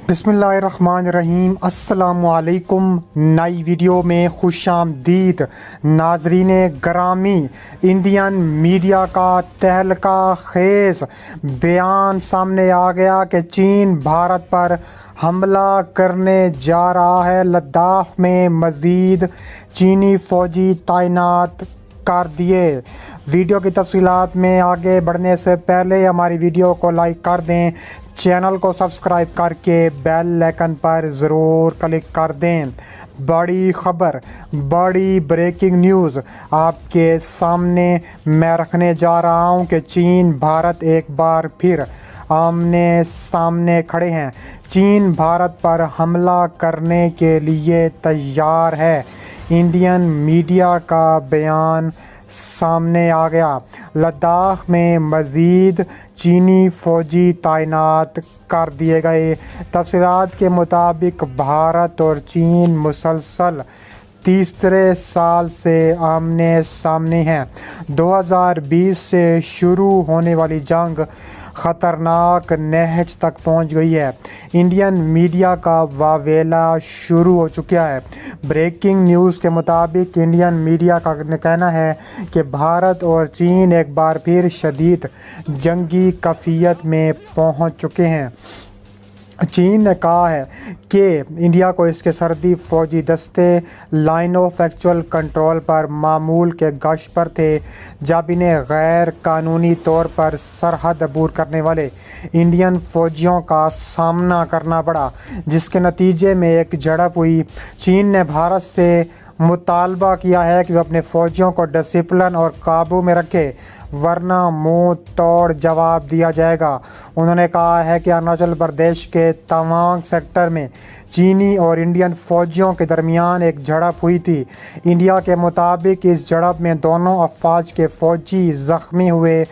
بسم اللہ الرحمن الرحیم۔ السلام علیکم۔ نئی ویڈیو میں خوش آمدید ناظرین گرامی۔ انڈین میڈیا کا تہلکہ خیز بیان سامنے آ گیا کہ چین بھارت پر حملہ کرنے جا رہا ہے۔ لداخ میں مزید چینی فوجی تعینات کر دیے۔ ویڈیو کی تفصیلات میں آگے بڑھنے سے پہلے ہماری ویڈیو کو لائک کر دیں، چینل کو سبسکرائب کر کے بیل آئیکن پر ضرور کلک کر دیں۔ بڑی خبر، بڑی بریکنگ نیوز آپ کے سامنے میں رکھنے جا رہا ہوں کہ چین بھارت ایک بار پھر آمنے سامنے کھڑے ہیں۔ چین بھارت پر حملہ کرنے کے لیے تیار ہے۔ انڈین میڈیا کا بیان سامنے آ گیا۔ لداخ میں مزید چینی فوجی تعینات کر دیے گئے۔ تفصیلات کے مطابق بھارت اور چین مسلسل تیسرے سال سے آمنے سامنے ہیں۔ 2020 سے شروع ہونے والی جنگ خطرناک نہج تک پہنچ گئی ہے۔ انڈین میڈیا کا واویلا شروع ہو چکا ہے۔ بریکنگ نیوز کے مطابق انڈین میڈیا کا کہنا ہے کہ بھارت اور چین ایک بار پھر شدید جنگی کیفیت میں پہنچ چکے ہیں۔ چین نے کہا ہے کہ انڈیا کو اس کے سرحدی فوجی دستے لائن آف ایکچوئل کنٹرول پر معمول کے گشت پر تھے جب انہیں غیر قانونی طور پر سرحد عبور کرنے والے انڈین فوجیوں کا سامنا کرنا پڑا، جس کے نتیجے میں ایک جھڑپ ہوئی۔ چین نے بھارت سے مطالبہ کیا ہے کہ وہ اپنے فوجیوں کو ڈسپلن اور قابو میں رکھے، ورنہ منہ توڑ جواب دیا جائے گا۔ انہوں نے کہا ہے کہ اروناچل پردیش کے توانگ سیکٹر میں چینی اور انڈین فوجیوں کے درمیان ایک جھڑپ ہوئی تھی۔ انڈیا کے مطابق اس جھڑپ میں دونوں افواج کے فوجی زخمی ہوئے،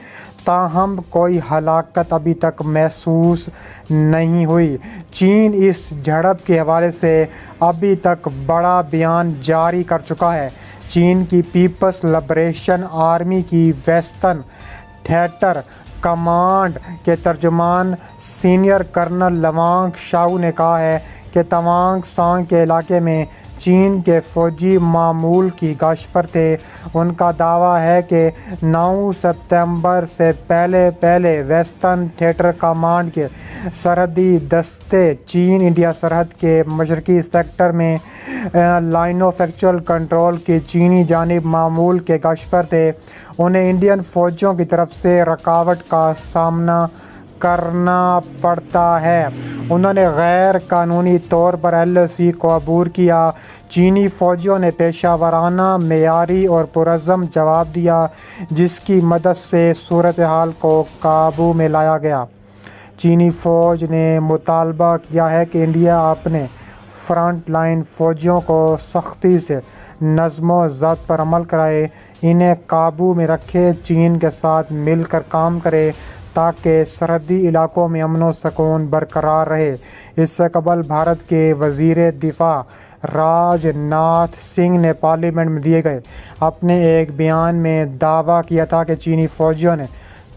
تاہم کوئی ہلاکت ابھی تک محسوس نہیں ہوئی۔ چین اس جھڑپ کے حوالے سے ابھی تک بڑا بیان جاری کر چکا ہے۔ چین کی پیپلز لبریشن آرمی کی ویسٹرن تھیٹر کمانڈ کے ترجمان سینئر کرنل لوانگ شاؤ نے کہا ہے کہ توانگ سانگ کے علاقے میں چین کے فوجی معمول کی گشت پر تھے۔ ان کا دعویٰ ہے کہ 9 ستمبر سے پہلے ویسٹرن تھیٹر کمانڈ کے سرحدی دستے چین انڈیا سرحد کے مشرقی سیکٹر میں لائن آف ایکچوئل کنٹرول کی چینی جانب معمول کے گشت پر تھے۔ انہیں انڈین فوجیوں کی طرف سے رکاوٹ کا سامنا کرنا پڑتا ہے۔ انہوں نے غیر قانونی طور پر LAC کو عبور کیا۔ چینی فوجیوں نے پیشہ ورانہ، معیاری اور پرعزم جواب دیا، جس کی مدد سے صورتحال کو قابو میں لایا گیا۔ چینی فوج نے مطالبہ کیا ہے کہ انڈیا اپنے فرنٹ لائن فوجیوں کو سختی سے نظم و ضبط پر عمل کرائے، انہیں قابو میں رکھے، چین کے ساتھ مل کر کام کرے تاکہ سرحدی علاقوں میں امن و سکون برقرار رہے۔ اس سے قبل بھارت کے وزیر دفاع راج ناتھ سنگھ نے پارلیمنٹ میں دیے گئے اپنے ایک بیان میں دعویٰ کیا تھا کہ چینی فوجیوں نے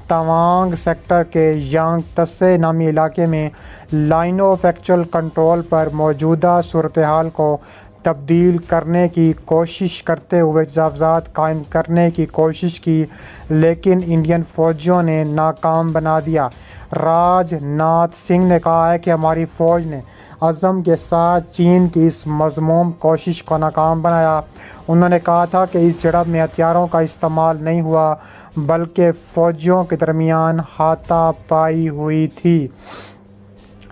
توانگ سیکٹر کے یانگ تسے نامی علاقے میں لائن آف ایکچوئل کنٹرول پر موجودہ صورتحال کو تبدیل کرنے کی کوشش کرتے ہوئے تحفظات قائم کرنے کی کوشش کی، لیکن انڈین فوجیوں نے ناکام بنا دیا۔ راج ناتھ سنگھ نے کہا ہے کہ ہماری فوج نے عزم کے ساتھ چین کی اس مذموم کوشش کو ناکام بنایا۔ انہوں نے کہا تھا کہ اس جھڑپ میں ہتھیاروں کا استعمال نہیں ہوا، بلکہ فوجیوں کے درمیان ہاتھا پائی ہوئی تھی۔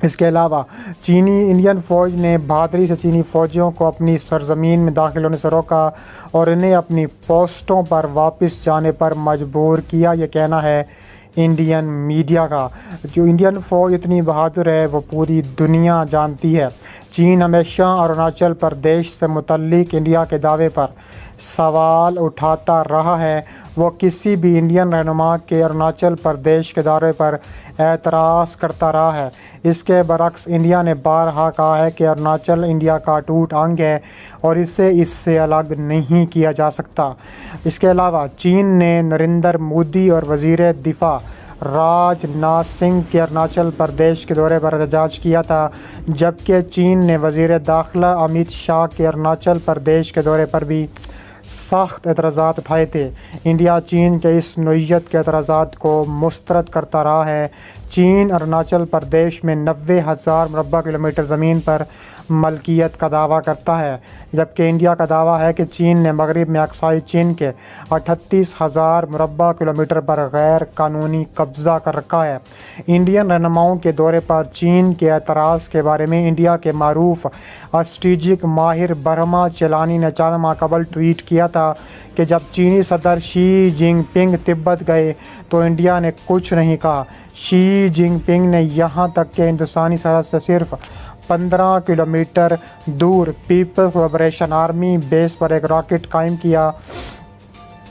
اس کے علاوہ انڈین فوج نے بہادری سے چینی فوجیوں کو اپنی سرزمین میں داخل ہونے سے روکا اور انہیں اپنی پوسٹوں پر واپس جانے پر مجبور کیا۔ یہ کہنا ہے انڈین میڈیا کا۔ جو انڈین فوج اتنی بہادر ہے وہ پوری دنیا جانتی ہے۔ چین ہمیشہ اروناچل پردیش سے متعلق انڈیا کے دعوے پر سوال اٹھاتا رہا ہے۔ وہ کسی بھی انڈین رہنما کے اروناچل پردیش کے دورے پر اعتراض کرتا رہا ہے۔ اس کے برعکس انڈیا نے بارہا کہا ہے کہ اروناچل انڈیا کا اٹوٹ انگ ہے اور اسے اس سے الگ نہیں کیا جا سکتا۔ اس کے علاوہ چین نے نریندر مودی اور وزیر دفاع راج ناتھ سنگھ کے اروناچل پردیش کے دورے پر احتجاج کیا تھا، جبکہ چین نے وزیر داخلہ امیت شاہ کے اروناچل پردیش کے دورے پر بھی سخت اعتراضات اٹھائے تھے۔ انڈیا چین کے اس نوعیت کے اعتراضات کو مسترد کرتا رہا ہے۔ چین اروناچل پردیش میں 90,000 مربع کلومیٹر زمین پر ملکیت کا دعویٰ کرتا ہے، جبکہ انڈیا کا دعویٰ ہے کہ چین نے مغرب میں اقصائی چین کے 38,000 مربع کلومیٹر پر غیر قانونی قبضہ کر رکھا ہے۔ انڈین رہنماؤں کے دورے پر چین کے اعتراض کے بارے میں انڈیا کے معروف اسٹریٹجک ماہر برہما چیلانی نے 4 ماہ قبل ٹویٹ کیا تھا کہ جب چینی صدر شی جن پنگ تبت گئے تو انڈیا نے کچھ نہیں کہا۔ شی جن پنگ نے یہاں تک کہ ہندوستانی سرحد سے صرف 15 کلومیٹر دور پیپلز لبریشن آرمی بیس پر ایک راکٹ قائم کیا۔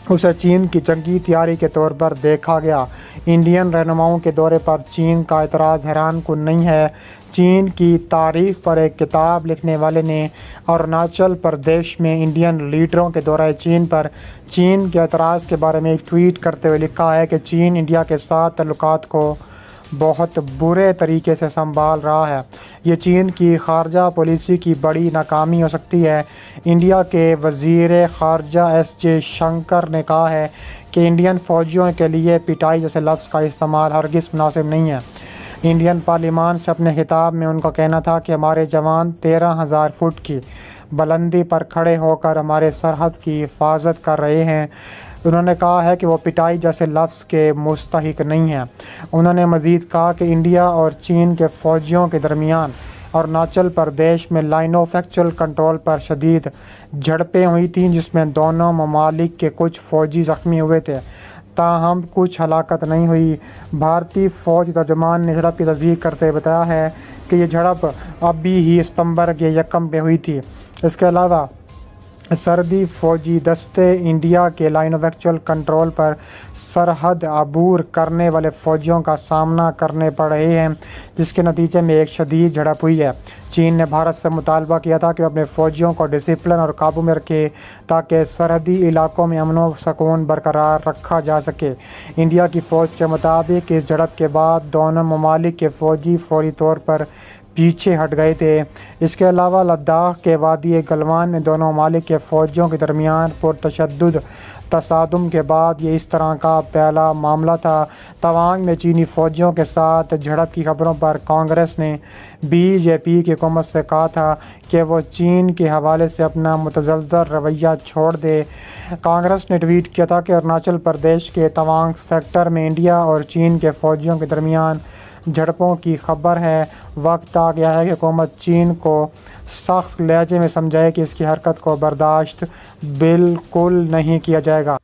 اسے چین کی جنگی تیاری کے طور پر دیکھا گیا۔ انڈین رہنماؤں کے دورے پر چین کا اعتراض حیران کن نہیں ہے۔ چین کی تاریخ پر ایک کتاب لکھنے والے نے اروناچل پردیش میں انڈین لیڈروں کے دورہ چین پر چین کے اعتراض کے بارے میں ایک ٹویٹ کرتے ہوئے لکھا ہے کہ چین انڈیا کے ساتھ تعلقات کو بہت برے طریقے سے سنبھال رہا ہے۔ یہ چین کی خارجہ پالیسی کی بڑی ناکامی ہو سکتی ہے۔ انڈیا کے وزیر خارجہ ایس جے شنکر نے کہا ہے کہ انڈین فوجیوں کے لیے پٹائی جیسے لفظ کا استعمال ہرگز مناسب نہیں ہے۔ انڈین پارلیمان سے اپنے خطاب میں ان کا کہنا تھا کہ ہمارے جوان 13,000 فٹ کی بلندی پر کھڑے ہو کر ہمارے سرحد کی حفاظت کر رہے ہیں۔ انہوں نے کہا ہے کہ وہ پٹائی جیسے لفظ کے مستحق نہیں ہیں۔ انہوں نے مزید کہا کہ انڈیا اور چین کے فوجیوں کے درمیان اروناچل پردیش میں لائن آف ایکچوئل کنٹرول پر شدید جھڑپیں ہوئی تھیں، جس میں دونوں ممالک کے کچھ فوجی زخمی ہوئے تھے، تاہم کچھ ہلاکت نہیں ہوئی۔ بھارتی فوج ترجمان نے جھڑپ کی تصدیق کرتے ہوئے بتایا ہے کہ یہ جھڑپ ابھی ہی ستمبر کے 1 میں ہوئی تھی۔ اس کے علاوہ سرحدی فوجی دستے انڈیا کے لائن آف ایکچوئل کنٹرول پر سرحد عبور کرنے والے فوجیوں کا سامنا کرنے پڑ رہے ہیں، جس کے نتیجے میں ایک شدید جھڑپ ہوئی ہے۔ چین نے بھارت سے مطالبہ کیا تھا کہ وہ اپنے فوجیوں کو ڈسپلن اور قابو میں رکھے تاکہ سرحدی علاقوں میں امن و سکون برقرار رکھا جا سکے۔ انڈیا کی فوج کے مطابق اس جھڑپ کے بعد دونوں ممالک کے فوجی فوری طور پر پیچھے ہٹ گئے تھے۔ اس کے علاوہ لداخ کے وادی گلوان میں دونوں ممالک کے فوجیوں کے درمیان پرتشدد تصادم کے بعد یہ اس طرح کا پہلا معاملہ تھا۔ توانگ میں چینی فوجیوں کے ساتھ جھڑپ کی خبروں پر کانگریس نے بی جے پی کی حکومت سے کہا تھا کہ وہ چین کے حوالے سے اپنا متزلزل رویہ چھوڑ دے۔ کانگریس نے ٹویٹ کیا تھا کہ اروناچل پردیش کے توانگ سیکٹر میں انڈیا اور چین کے فوجیوں کے درمیان جھڑپوں کی خبر ہے۔ وقت آ گیا ہے کہ حکومت چین کو سخت لہجے میں سمجھائے کہ اس کی حرکت کو برداشت بالکل نہیں کیا جائے گا۔